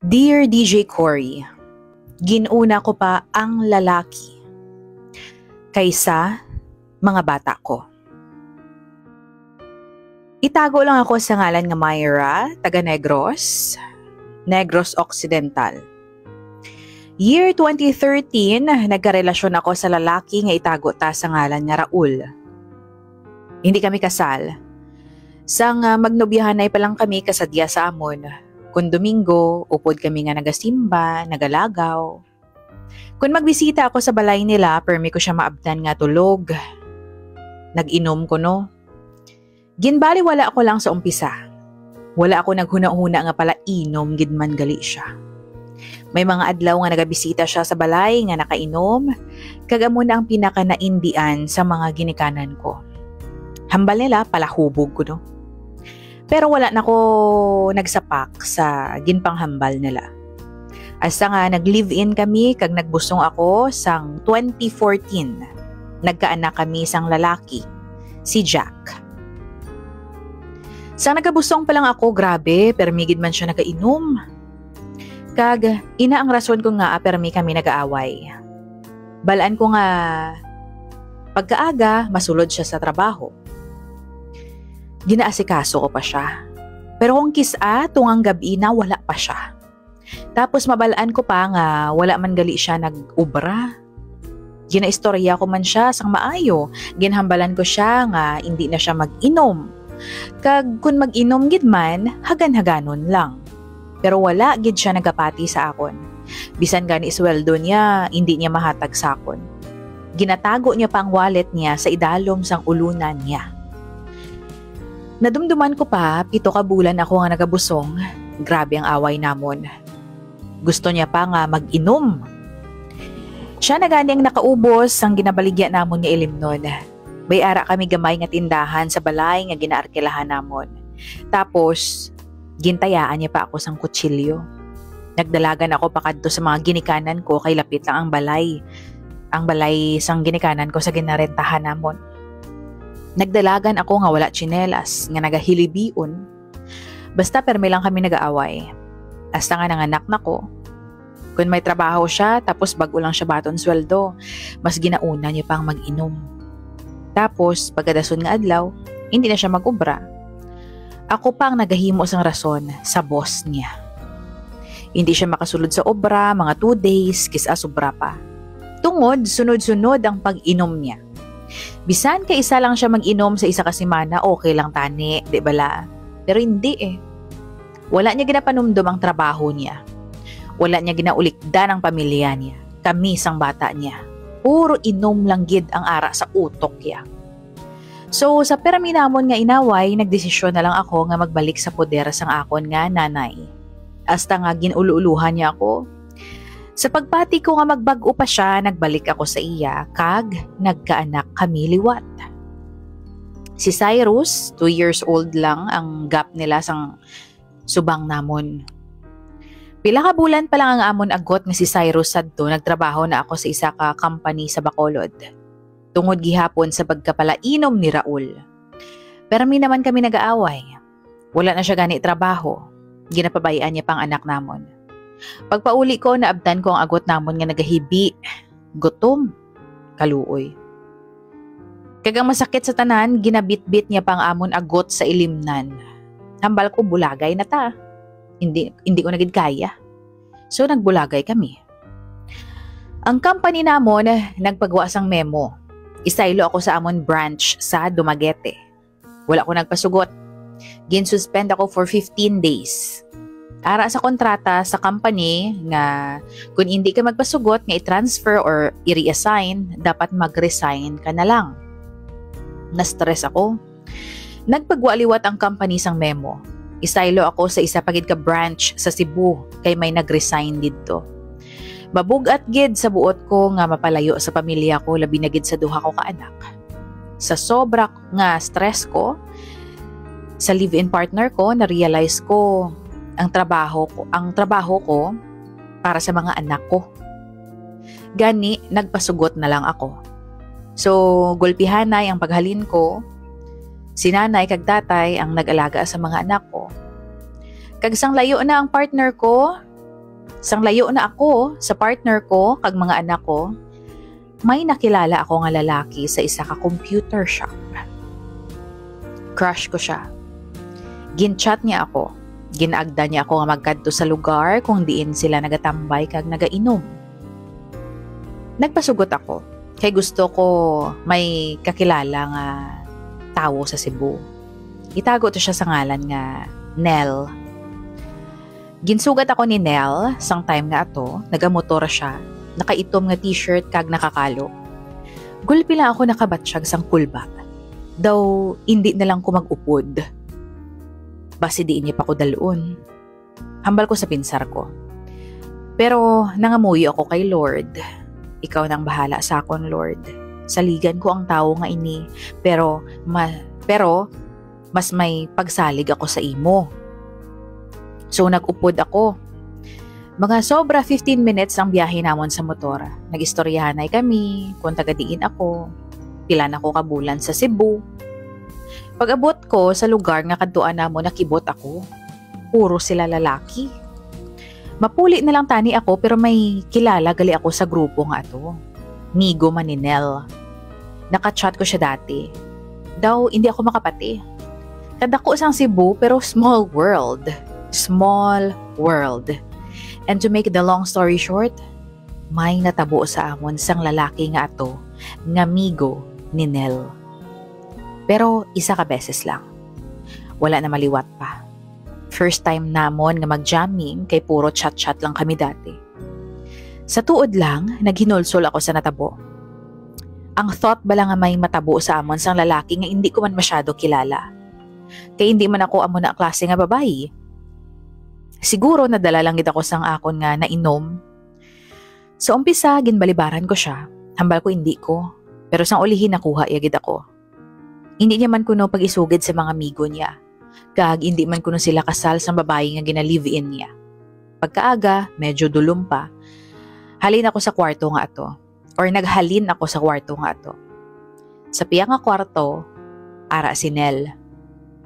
Dear DJ Cory, ginuna ko pa ang lalaki kaysa mga bata ko. Itago lang ako sa ngalan nga Myra, taga Negros Occidental. Year 2013, nagkarelasyon ako sa lalaki nga itago ta sa ngalan nga Raul. Hindi kami kasal. Sang magnobyahan ay palang kami kasadya sa amon. Kung Domingo, upod kami nga nagasimba, nagalagaw. Kung magbisita ako sa balay nila, permi ko siya maabtan nga tulog. Nag-inom ko no. Ginbali wala ako lang sa umpisa. Wala ako naghuna-huna nga pala inom gidman gali siya. May mga adlaw nga nagabisita siya sa balay nga nakainom, kagamo na ang pinaka naindian sa mga ginikanan ko. Hambal nila palahubog ko no. Pero wala na ko nagsapak sa ginpanghambal nila. Asa nga nag-live-in kami kag nagbusong ako sang 2014. Nagkaanak kami sang lalaki, si Jack. Sang nagabusong pa lang ako, grabe, permigid man siya nagainom. Kag ina ang rason ko nga permi kami nag-aaway. Balaan ko nga pagkaaga masulod siya sa trabaho. Ginaasikaso ko pa siya. Pero kung kisa, tungang gabi na wala pa siya. Tapos mabalaan ko pa nga wala man gali siya nag-ubra. Ginaistorya ko man siya sang maayo. Ginhambalan ko siya nga hindi na siya mag-inom. Kag kung mag-inom gid man, hagan-haganon lang. Pero wala gid siya nagapati sa akon. Bisan gani sweldo niya, hindi niya mahatag sa akon. Ginatago niya pa ang wallet niya sa idalom sang ulunan niya. Nadumduman ko pa, 7 ka bulan ako nga nagabusong. Grabe ang away namon. Gusto niya pa nga mag-inom. Siya na gani ang nakaubos ang ginabaligya namon nga ilimnon. May ara kami gamay nga tindahan sa balay nga ginaarkilahan namon. Tapos, gintayaan niya pa ako sang kutsilyo. Nagdalagan ako pa kadto sa mga ginikanan ko kay lapit lang ang balay. Ang balay sang ginikanan ko sa ginarentahan namon. Nagdalagan ako nga wala tsinelas, nga nagahilibion. Basta permi lang kami nag-aaway. Hasta nga nanganak na ko. Kung may trabaho siya, tapos bago lang siya baton sweldo, mas ginauna niya pang mag-inom. Tapos, pagkadason nga adlaw, hindi na siya mag-ubra. Ako pang nagahimo sang rason sa boss niya. Hindi siya makasulod sa obra, mga 2 days, kisa sobra pa. Tungod, sunod-sunod ang pag-inom niya. Bisan kay isa lang siya mag-inom sa isa ka semana, okay lang tani, di bala? Pero hindi eh. Wala niya ginapanumdum ang trabaho niya. Wala niya ginaulikdan ang pamilya niya. Kami sang bata niya. Puro inom lang gid ang ara sa utok niya. So sa permi namon nga inaway, nagdesisyon na lang ako nga magbalik sa poder sang akon nga nanay. Hasta nga ginuluuluhan niya ako. Sa pagpati ko nga magbag-o pa siya, nagbalik ako sa iya, kag nagkaanak kami liwat. Si Cyrus, 2 years old lang ang gap nila sang subang namon. Pila ka bulan pa lang ang amon agot nga si Cyrus sadto, nagtrabaho na ako sa isa ka company sa Bacolod. Tungod gihapon sa pagkapalainom ni Raul. Pero naman kami nag-aaway. Wala na siya gani trabaho. Ginapabayaan niya pang anak namon. Pagpauli ko, naabdan ko ang agot namon nga nagahibi. Gutom. Kaluoy. Kagang masakit sa tanan, ginabit-bit niya pang amon agot sa ilimnan. Hambal ko, bulagay na ta. Hindi ko nagid kaya. So nagbulagay kami. Ang company namon nagpagawa sang memo. Isaylo ako sa amon branch sa Dumaguete. Wala ko nagpasugot. Gin-suspend ako for 15 days. Ara sa kontrata sa company nga kung hindi ka magpasugot nga i-transfer or i-reassign, dapat mag-resign ka na lang. Na-stress ako. Nagpagwaliwat ang company sang memo. Isaylo ako sa isa pagid ka branch sa Cebu kay may nag-resign didto. Mabugat gid sa buot ko nga mapalayo sa pamilya ko, labi na gid sa duha ko ka anak. Sa sobra nga stress ko, sa live-in partner ko, na-realize ko ang trabaho ko para sa mga anak ko. Gani, nagpasugot na lang ako. So, gulpihanay ang paghalin ko. Si nanay kag tatay ang nag-alaga sa mga anak ko. Kag sang layo na ang partner ko, Sang layo na ako sa partner ko kag mga anak ko, may nakilala ako nga lalaki sa isa ka computer shop. Crush ko siya. Gin-chat niya ako. Ginagda niya ako nga magkadto sa lugar kung diin sila nagatambay kag nagainom. Nagpasugot ako kay gusto ko may kakilala nga tawo sa Cebu. Itago to siya sa ngalan nga Nel. Ginsugat ako ni Nel sang time nga ato, nagamotor siya, nakaitom nga t-shirt kag nakakalo. Gulpi lang ako nakabatsyag sang pulba. Daw hindi na lang ko mag-upod. Basi diin niya pa ko dalun. Hambal ko sa pinsar ko. Pero nangamuyo ako kay Lord. Ikaw nang bahala sa akon, Lord. Saligan ko ang tao nga ini. Pero mas may pagsalig ako sa imo. So nag-upod ako. Mga sobra 15 minutes ang biyahe namon sa motor. Nag-istoryahanay kami, kung taga-diin ako. Pila na ko kabulan sa Cebu. Pag-abot ko sa lugar nga kadtuan namo nakibot ako. Puro sila lalaki. Mapuli na lang tani ako pero may kilala gali ako sa grupo nga ato. Migo man ni Nel. Nakachat ko siya dati. Daw hindi ako makapati. Kadako sang Cebu pero small world. Small world. And to make the long story short, may natabo sa amon sang lalaki nga ato nga migo ni Nel. Pero isa ka beses lang. Wala na maliwat pa. First time namon nga mag-jamming kay puro chat-chat lang kami dati. Sa tuod lang, naghinulsol ako sa natabo. Ang thought bala nga may matabo sa amon sang lalaki nga hindi ko man masyado kilala. Kaya hindi man ako amo na klase nga babae. Siguro nadala lang gid ako sang akon nga nainom. Sa umpisa, ginbalibaran ko siya. Hambal ko hindi ko. Pero sang ulihin nakuha yagid ako. Hindi niya man kuno pag-isugid sa mga amigo niya. Kag hindi man kuno sila kasal sa babae nga gina-live-in niya. Pagkaaga, medyo dulom pa. Halin ako sa kwarto nga ato. Or naghalin ako sa kwarto nga ato. Sa piya nga kwarto, ara si Nel.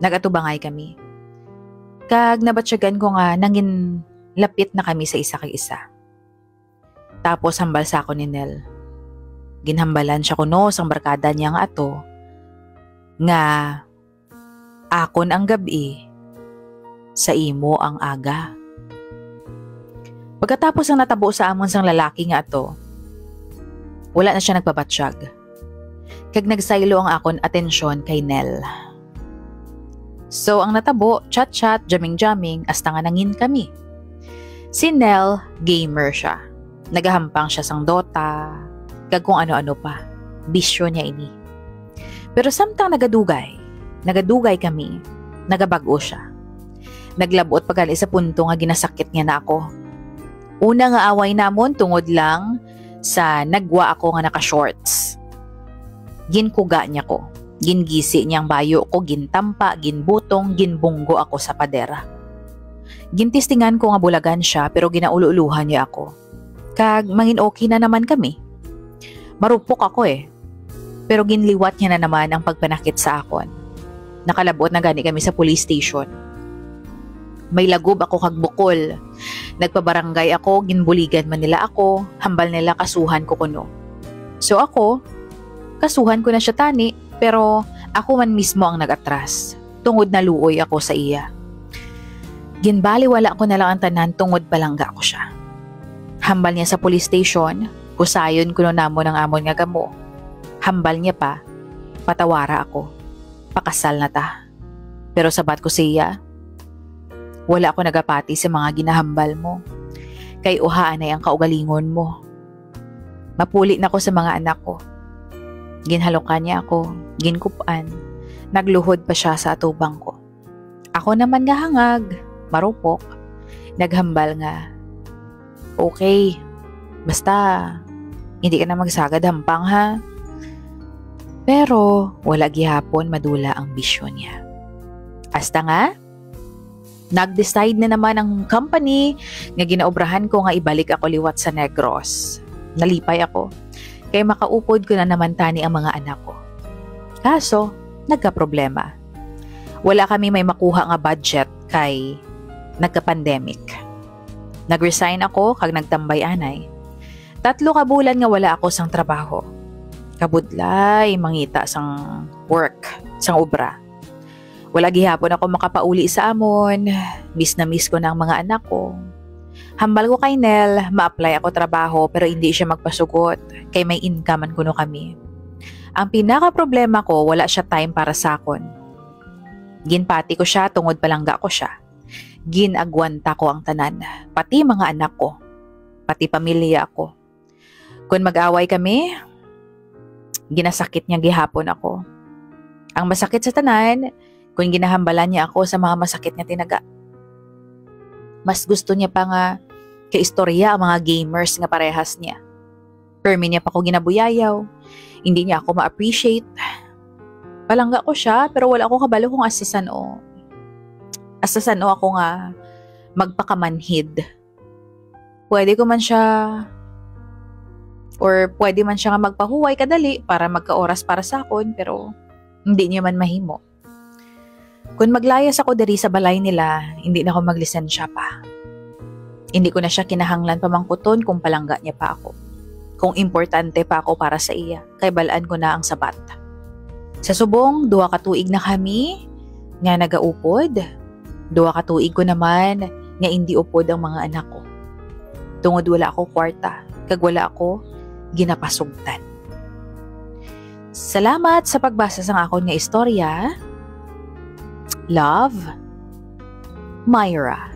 Nagatubangay kami. Kag nabatsyagan ko nga nangin lapit na kami sa isa kag isa. Tapos hambal sa ako ni Nel. Ginhambalan siya kuno sang barkada niya nga ato. Nga akon ang gabi, sa imo ang aga. Pagkatapos ang natabo sa amon sang lalaki nga ato, wala na siya nagpabatsyag. Kag nagsaylo ang akon atensyon kay Nel. So ang natabo, chat-chat, jamming-jamming, hasta nga nangin kami. Si Nel, gamer siya. Nagahampang siya sang Dota, kag kung ano-ano pa. Bisyo niya ini. Pero samtang nagadugay kami, nagabago siya. Naglabot pagali sa punto nga ginasakit niya na ako. Una nga away namon tungod lang sa nagwa ako nga naka-shorts. Ginkuga niya ko. Gingisi niyang bayo ko, gintampa, ginbutong, ginbunggo ako sa padera. Gintistingan ko nga bulagan siya pero ginaululuhan niya ako. Kag mangin okay na naman kami. Marupok ako Pero ginliwat niya na naman ang pagpanakit sa akon. Nakalabot na gani kami sa police station. May lagob ako kag bukol. Nagpabarangay ako, ginbuligan man nila ako, hambal nila kasuhan ko kuno. So ako, kasuhan ko na siya tani, pero ako man mismo ang nag-atras. Tungod na luoy ako sa iya. Ginbaliwala ko na lang ang tanan tungod palangga ko siya. Hambal niya sa police station, kusayon ko na namon ang amon nga gamo. Hambal niya pa, patawara ako. Pakasal na ta. Pero sabat ko siya, wala ako nagapati sa mga ginahambal mo. Kay uhaan ay ang kaugalingon mo. Mapuli na ko sa mga anak ko. Ginhalokan niya ako, ginkupan. Nagluhod pa siya sa atubang ko. Ako naman nga hangag, marupok. Naghambal nga, okay, basta hindi ka na magsagad hampang ha. Pero wala gihapon madula ang bisyo niya. Hasta nga, nag-decide na naman ang company nga ginaobrahan ko nga ibalik ako liwat sa Negros. Nalipay ako, kaya makaupod ko na naman tani ang mga anak ko. Kaso, nagka-problema. Wala kami may makuha nga budget kay nagka-pandemic. Nag-resign ako kag nagtambay anay. 3 ka bulan nga wala ako sang trabaho. Kabudlay mangita sang work, sang obra. Wala gihapon ako makapauli sa amon. Miss na miss ko na ang mga anak ko. Hambal ko kay Nel, ma-apply ako trabaho pero hindi siya magpasugot kay may income man kuno kami. Ang pinaka-problema ko, wala siya time para sa akon. Ginpati ko siya tungod palangga ko siya. Ginagwanta ko ang tanan, pati mga anak ko, pati pamilya ko. Kung mag-away kami, ginasakit niya gihapon ako. Ang masakit sa tanan, kung ginahambalan niya ako sa mga masakit niya tinaga. Mas gusto niya pa nga kaistorya ang mga gamers nga parehas niya. Permi niya pa ko ginabuyayaw. Hindi niya ako ma-appreciate. Palangga ko siya pero wala ako kabalo kung asasan o ako nga magpakamanhid. Pwede ko man siya or pwede man siya nga magpahuway kadali para magka-oras para sa akon pero hindi niya man mahimo. Kung maglayas ako diri sa balay nila, hindi na ako maglisensya pa. Hindi ko na siya kinahanglan pamangkuton kung palangga niya pa ako. Kung importante pa ako para sa iya, kay balaan ko na ang sabat. Sa subong, 2 ka tuig na kami, nga nagaupod. 2 ka tuig ko naman, nga hindi upod ang mga anak ko. Tungod wala ako kwarta, kag wala ako ginapasugtan. Salamat sa pagbasa sa akon nga istorya. Love, Myra.